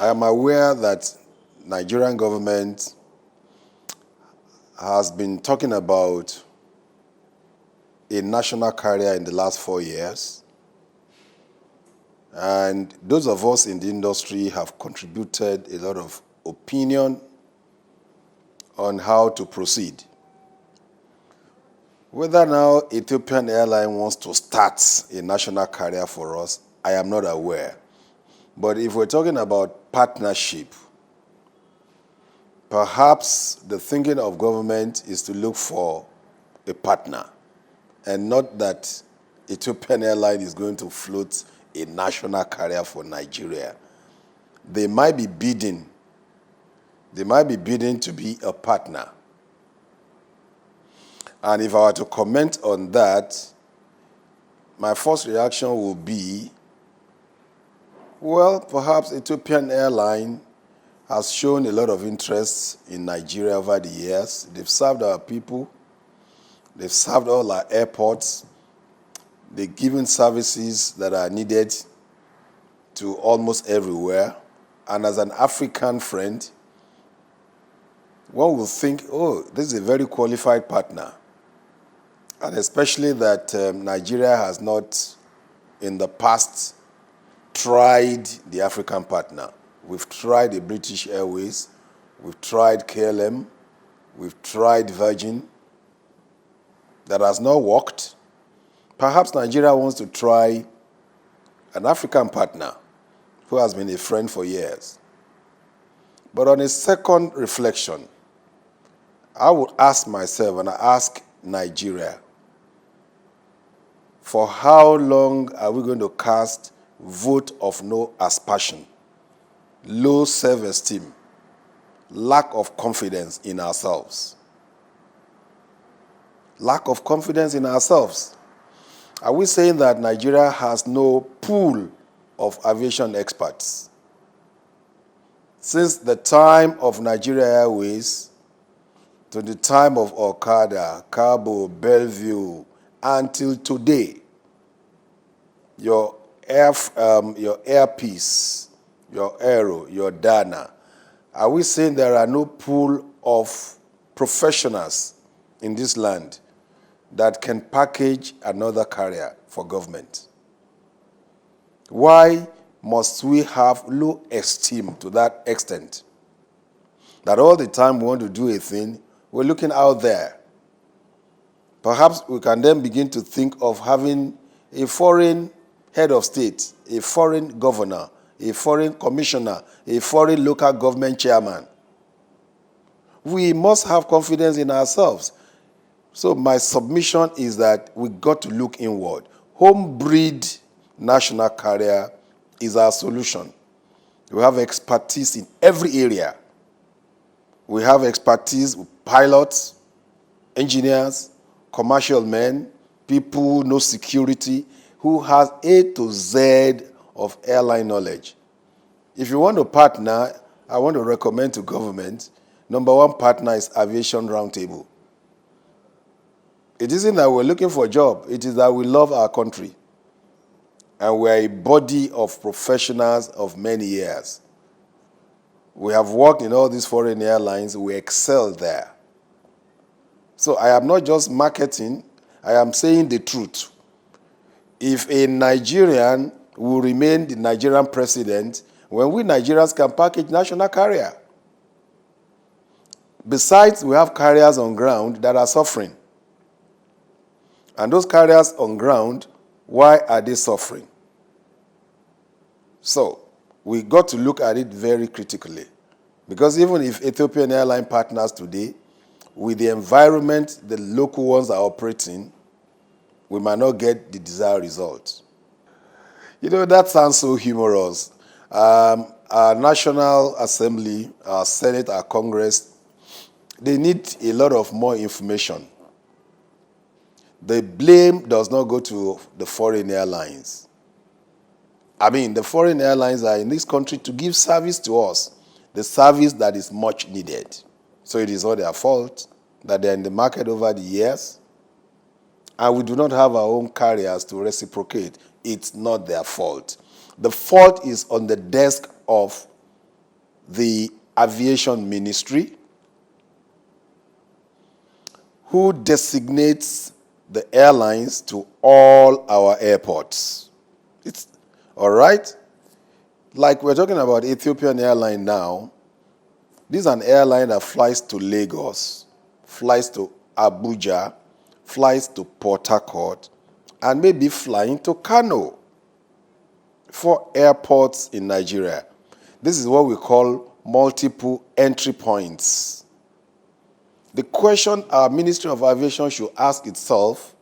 I am aware that Nigerian government has been talking about a national carrier in the last 4 years. And those of us in the industry have contributed a lot of opinion on how to proceed. Whether now Ethiopian Airlines wants to start a national carrier for us, I am not aware. But if we're talking about partnership, perhaps the thinking of government is to look for a partner, and not that Ethiopian Airlines is going to float a national carrier for Nigeria. They might be bidding to be a partner. And if I were to comment on that, my first reaction will be, well, perhaps Ethiopian Airlines has shown a lot of interest in Nigeria over the years. They've served our people. They've served all our airports. They've given services that are needed to almost everywhere. And as an African friend, one will think, oh, this is a very qualified partner. And especially that Nigeria has not, in the past, tried the African partner. We've tried the British Airways, we've tried KLM, we've tried Virgin. That has not worked. Perhaps Nigeria wants to try an African partner who has been a friend for years. But on a second reflection, I would ask myself and I ask Nigeria, for how long are we going to cast vote of no aspersion, low self-esteem, lack of confidence in ourselves? Lack of confidence in ourselves. Are we saying that Nigeria has no pool of aviation experts? Since the time of Nigeria Airways to the time of Okada, Cabo, Bellevue, until today, your Airpeace, your Aero, your Dana, are we saying there are no pool of professionals in this land that can package another carrier for government? Why must we have low esteem to that extent that all the time we want to do a thing, we're looking out there? Perhaps we can then begin to think of having a foreign head of state, a foreign governor, a foreign commissioner, a foreign local government chairman. We must have confidence in ourselves. So my submission is that we got to look inward. Home-breed national carrier is our solution. We have expertise in every area. We have expertise with pilots, engineers, commercial men, people who know security, who has A to Z of airline knowledge. If you want to partner, I want to recommend to government, number one partner is Aviation Round Table. It isn't that we're looking for a job. It is that we love our country. And we're a body of professionals of many years. We have worked in all these foreign airlines. We excel there. So I am not just marketing. I am saying the truth. If a Nigerian will remain the Nigerian president, when we Nigerians can package national carrier. Besides, we have carriers on ground that are suffering. And those carriers on ground, why are they suffering? So, we got to look at it very critically. Because even if Ethiopian Airlines partners today, with the environment the local ones are operating, we might not get the desired results. You know, that sounds so humorous. Our National Assembly, our Senate, our Congress, they need a lot of more information. The blame does not go to the foreign airlines. I mean, the foreign airlines are in this country to give service to us, the service that is much needed. So it is not their fault that they're in the market over the years, and we do not have our own carriers to reciprocate. It's not their fault. The fault is on the desk of the Aviation Ministry, who designates the airlines to all our airports. It's all right. Like we're talking about Ethiopian Airline now. This is an airline that flies to Lagos, flies to Abuja, flies to Port Harcourt, and maybe flying to Kano. 4 airports in Nigeria. This is what we call multiple entry points. The question our Ministry of Aviation should ask itself,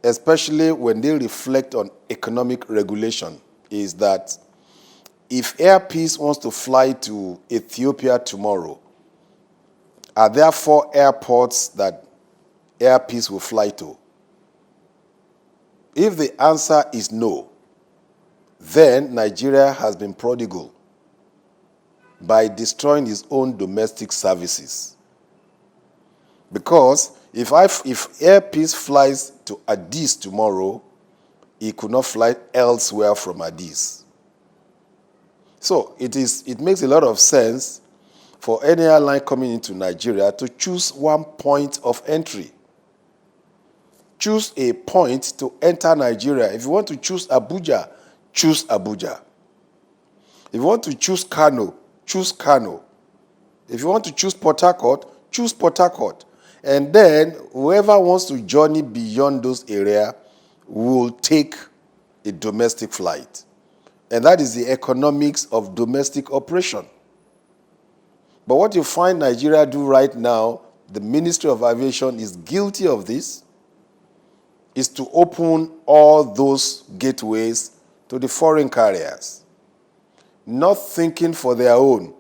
especially when they reflect on economic regulation, is that if Air Peace wants to fly to Ethiopia tomorrow, are there 4 airports that Air Peace will fly to? If the answer is no, then Nigeria has been prodigal by destroying its own domestic services. Because if Air Peace flies to Addis tomorrow, it could not fly elsewhere from Addis. So it makes a lot of sense for any airline coming into Nigeria to choose one point of entry. Choose a point to enter Nigeria. If you want to choose Abuja, choose Abuja. If you want to choose Kano, choose Kano. If you want to choose Port Harcourt, choose Port Harcourt. And then whoever wants to journey beyond those areas will take a domestic flight. And that is the economics of domestic operation. But what you find Nigeria do right now, the Ministry of Aviation is guilty of this, is to open all those gateways to the foreign carriers, not thinking for their own.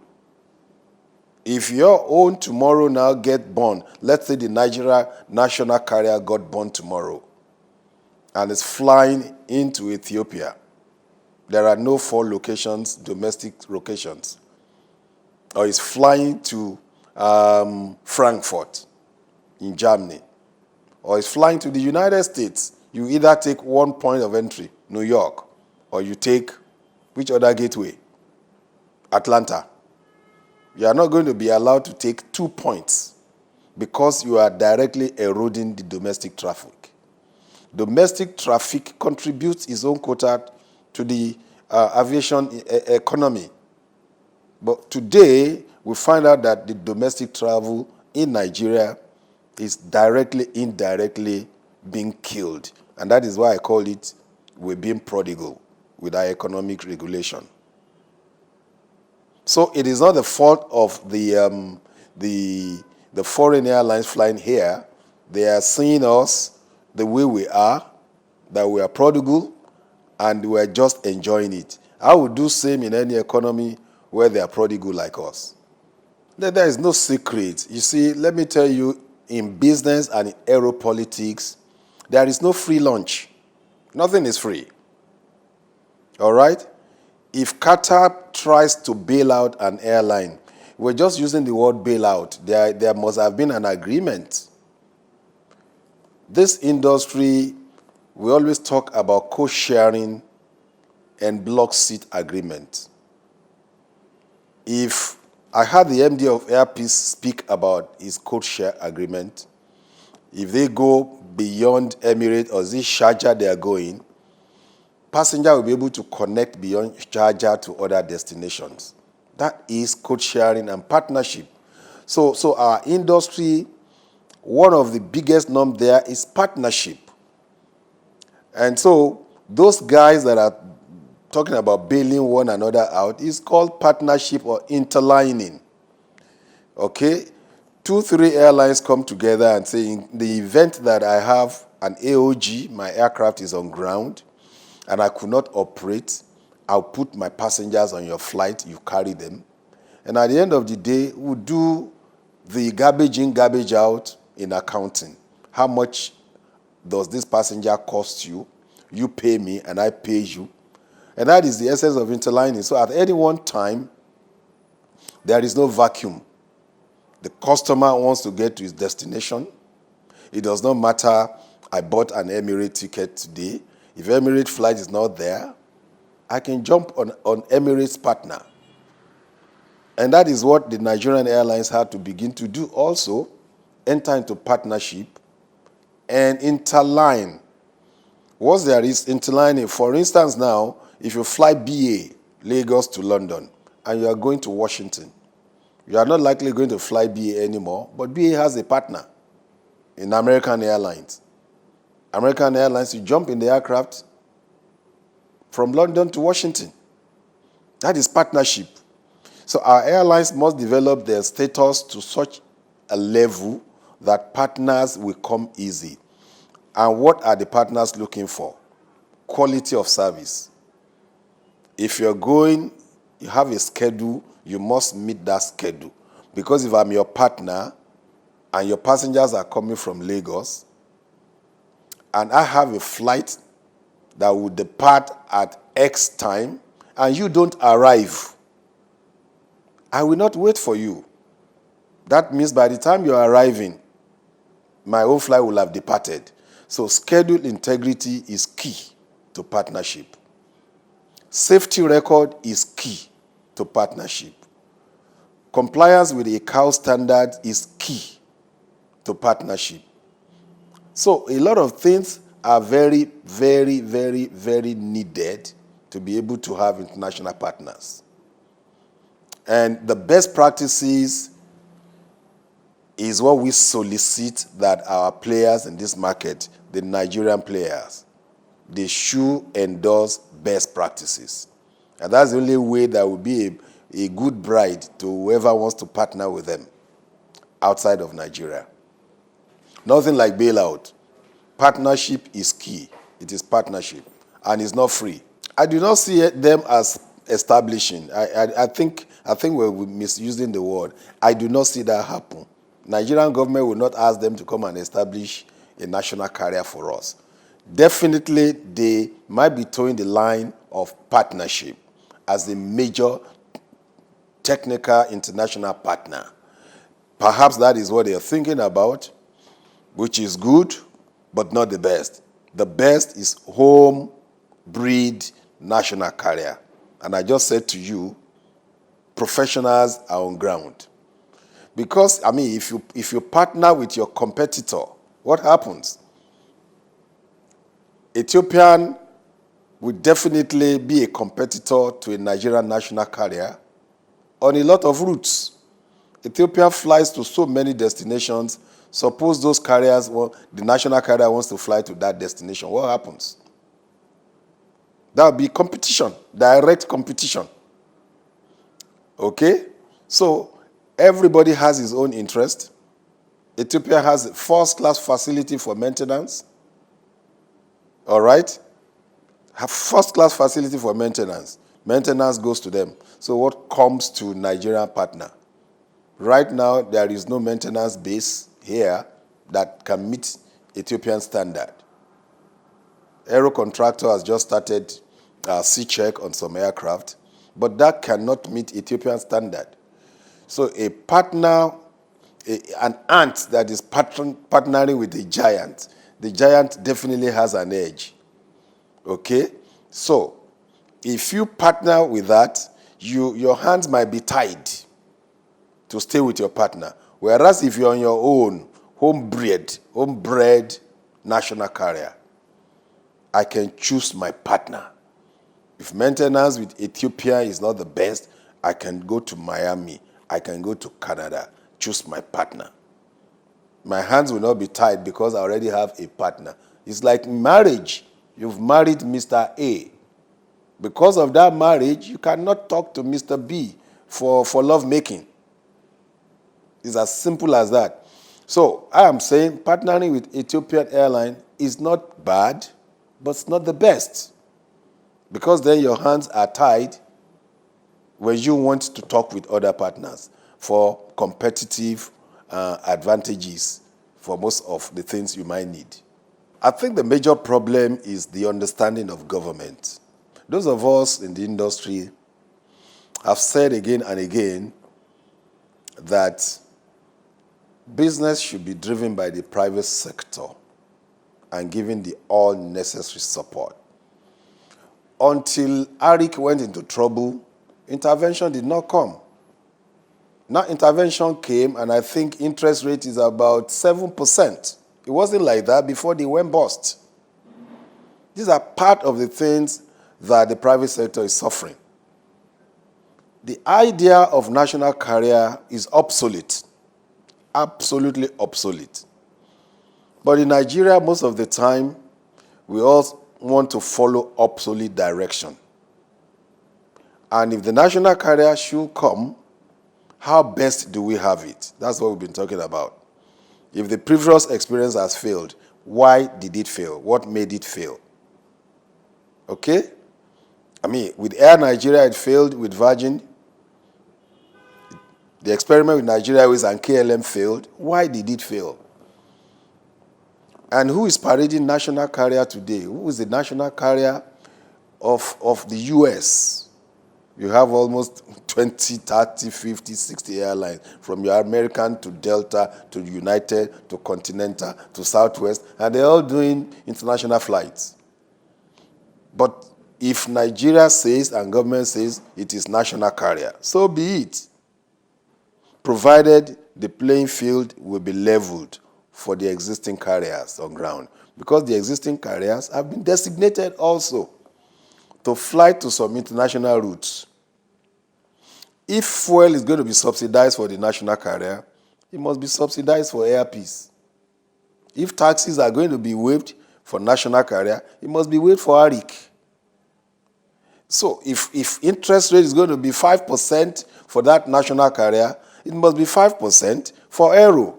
If your own tomorrow now get born, let's say the Nigerian National Carrier got born tomorrow and is flying into Ethiopia, there are no 4 locations, domestic locations, or is flying to Frankfurt in Germany, or is flying to the United States, you either take one point of entry, New York, or you take which other gateway? Atlanta. You are not going to be allowed to take 2 points because you are directly eroding the domestic traffic. Domestic traffic contributes its own quota to the aviation economy. But today, we find out that the domestic travel in Nigeria is directly, indirectly being killed. And that is why I call it, we're being prodigal with our economic regulation. So it is not the fault of the foreign airlines flying here. They are seeing us the way we are, that we are prodigal, and we are just enjoying it. I would do same in any economy where they are prodigal like us. There is no secret. You see, let me tell you, in business and in aeropolitics, there is no free lunch. Nothing is free. All right? If Qatar tries to bail out an airline, we're just using the word bailout. There must have been an agreement. This industry, we always talk about co-sharing and block seat agreement. If I had the MD of Air Peace speak about his code-share agreement, if they go beyond Emirates or this Sharjah they are going, passenger will be able to connect beyond Sharjah to other destinations. That is code sharing and partnership. So our industry, one of the biggest norms there is partnership. And so those guys that are talking about bailing one another out is called partnership or interlining. Okay? 2-3 airlines come together and say, in the event that I have an AOG, my aircraft is on ground, and I could not operate, I'll put my passengers on your flight, you carry them. And at the end of the day, we'll do the garbage in, garbage out in accounting. How much does this passenger cost you? You pay me and I pay you. And that is the essence of interlining. So at any one time, there is no vacuum. The customer wants to get to his destination. It does not matter, I bought an Emirates ticket today. If Emirates flight is not there, I can jump on Emirates partner. And that is what the Nigerian airlines had to begin to do also, enter into partnership and interline. Once there is interlining, for instance now, if you fly BA, Lagos to London, and you are going to Washington, you are not likely going to fly BA anymore, but BA has a partner in American Airlines. American Airlines, you jump in the aircraft from London to Washington. That is partnership. So our airlines must develop their status to such a level that partners will come easy. And what are the partners looking for? Quality of service. If you're going, you have a schedule, you must meet that schedule. Because if I'm your partner and your passengers are coming from Lagos, and I have a flight that will depart at X time, and you don't arrive, I will not wait for you. That means by the time you're arriving, my own flight will have departed. So schedule integrity is key to partnership. Safety record is key to partnership. Compliance with the ICAO standard is key to partnership. So a lot of things are very, very, very, very needed to be able to have international partners. And the best practices is what we solicit that our players in this market, the Nigerian players, they should endorse best practices. And that's the only way that will be a good bride to whoever wants to partner with them outside of Nigeria. Nothing like bailout. Partnership is key. It is partnership, and it's not free. I do not see them as establishing. I think we're misusing the word. I do not see that happen. Nigerian government will not ask them to come and establish a national carrier for us. Definitely, they might be towing the line of partnership as a major technical international partner. Perhaps that is what they are thinking about, which is good, but not the best. The best is home breed national carrier. And I just said to you, professionals are on ground. Because, I mean, if you partner with your competitor, what happens? Ethiopian would definitely be a competitor to a Nigerian national carrier on a lot of routes. Ethiopia flies to so many destinations. Suppose those carriers, the national carrier wants to fly to that destination. What happens? That would be competition, direct competition. Okay? So everybody has his own interest. Ethiopia has a first-class facility for maintenance. All right? Have first-class facility for maintenance. Maintenance goes to them. So what comes to Nigerian partner? Right now, there is no maintenance base here that can meet Ethiopian standard. Aero contractor has just started C-check on some aircraft, but that cannot meet Ethiopian standard. So a partner, an ant that is partnering with a giant, the giant definitely has an edge. Okay? So if you partner with that, your hands might be tied to stay with your partner. Whereas if you're on your own, homebred national carrier, I can choose my partner. If maintenance with Ethiopia is not the best, I can go to Miami. I can go to Canada. Choose my partner. My hands will not be tied because I already have a partner. It's like marriage. You've married Mr. A. Because of that marriage, you cannot talk to Mr. B for love making. It's as simple as that. So I am saying partnering with Ethiopian Airlines is not bad, but it's not the best. Because then your hands are tied when you want to talk with other partners for competitive advantages for most of the things you might need. I think the major problem is the understanding of government. Those of us in the industry have said again and again that business should be driven by the private sector and given the all necessary support. Until Arik went into trouble, intervention did not come. Now intervention came, and I think interest rate is about 7%. It wasn't like that before they went bust. These are part of the things that the private sector is suffering. The idea of national carrier is obsolete, absolutely obsolete. But in Nigeria, most of the time, we all want to follow obsolete direction. And if the national carrier should come, how best do we have it? That's what we've been talking about. If the previous experience has failed, why did it fail? What made it fail? Okay? I mean, with Air Nigeria, it failed. With Virgin, the experiment with Nigeria Airways and KLM failed. Why did it fail? And who is parading national carrier today? Who is the national carrier of the US? You have almost 20, 30, 50, 60 airlines, from your American to Delta to United to Continental to Southwest, and they're all doing international flights. But if Nigeria says and government says it is national carrier, so be it, provided the playing field will be leveled for the existing carriers on ground, because the existing carriers have been designated also to fly to some international routes. If fuel is going to be subsidized for the national carrier, it must be subsidized for Air Peace. If taxes are going to be waived for national carrier, it must be waived for ARIC. So if interest rate is going to be 5% for that national carrier, it must be 5% for Aero.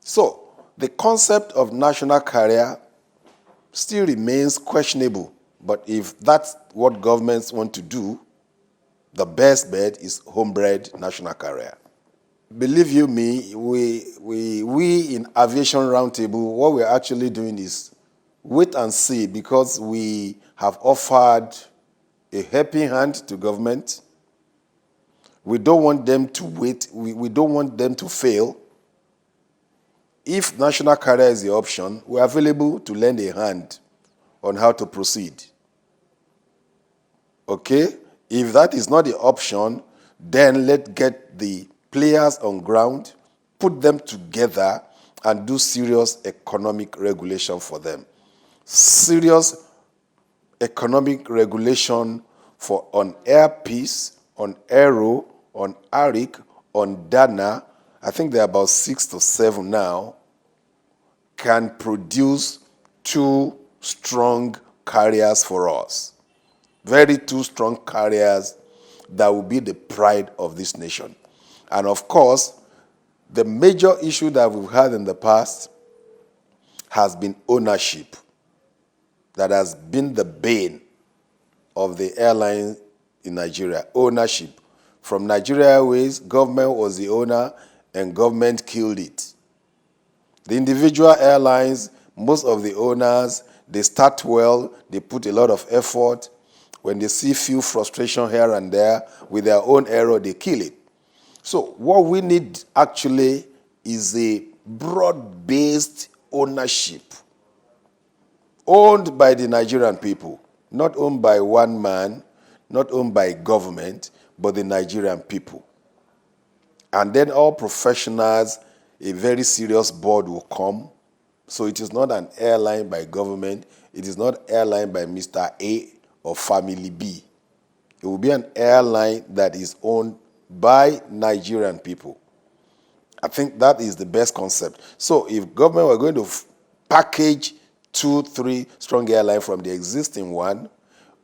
So the concept of national carrier still remains questionable. But if that's what governments want to do, the best bet is homebred national carrier. Believe you me, we in Aviation Round Table, what we're actually doing is wait and see, because we have offered a helping hand to government. We don't want them to wait. We don't want them to fail. If national carrier is the option, we're available to lend a hand on how to proceed. Okay? If that is not the option, then let's get the players on ground, put them together, and do serious economic regulation for them. Serious economic regulation on Air Peace, on Aero, on ARIC, on Dana. I think there are about 6 to 7 now, can produce 2 strong carriers for us. Very 2 strong carriers that will be the pride of this nation. And of course, the major issue that we've had in the past has been ownership. That has been the bane of the airline in Nigeria. Ownership. From Nigeria Airways, government was the owner and government killed it. The individual airlines, most of the owners, they start well, they put a lot of effort. When they see few frustration here and there with their own error, they kill it. So what we need actually is a broad-based ownership, owned by the Nigerian people, not owned by one man, not owned by government, but the Nigerian people. And then all professionals, a very serious board will come. So it is not an airline by government. It is not airline by Mr. A or family B. It will be an airline that is owned by Nigerian people. I think that is the best concept. So if government were going to package 2, 3 strong airlines from the existing one,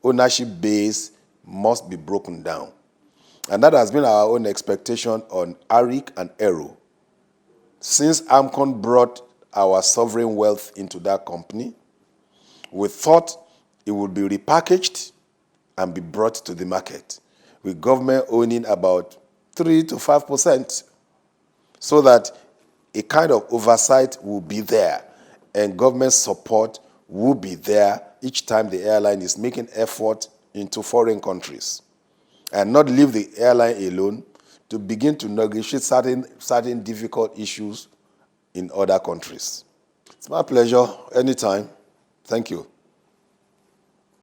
ownership base must be broken down. And that has been our own expectation on ARIC and Aero. Since AMCON brought our sovereign wealth into that company, we thought it would be repackaged and be brought to the market, with government owning about 3 to 5%, so that a kind of oversight will be there and government support will be there each time the airline is making effort into foreign countries, and not leave the airline alone to begin to negotiate certain difficult issues in other countries. It's my pleasure. Anytime. Thank you.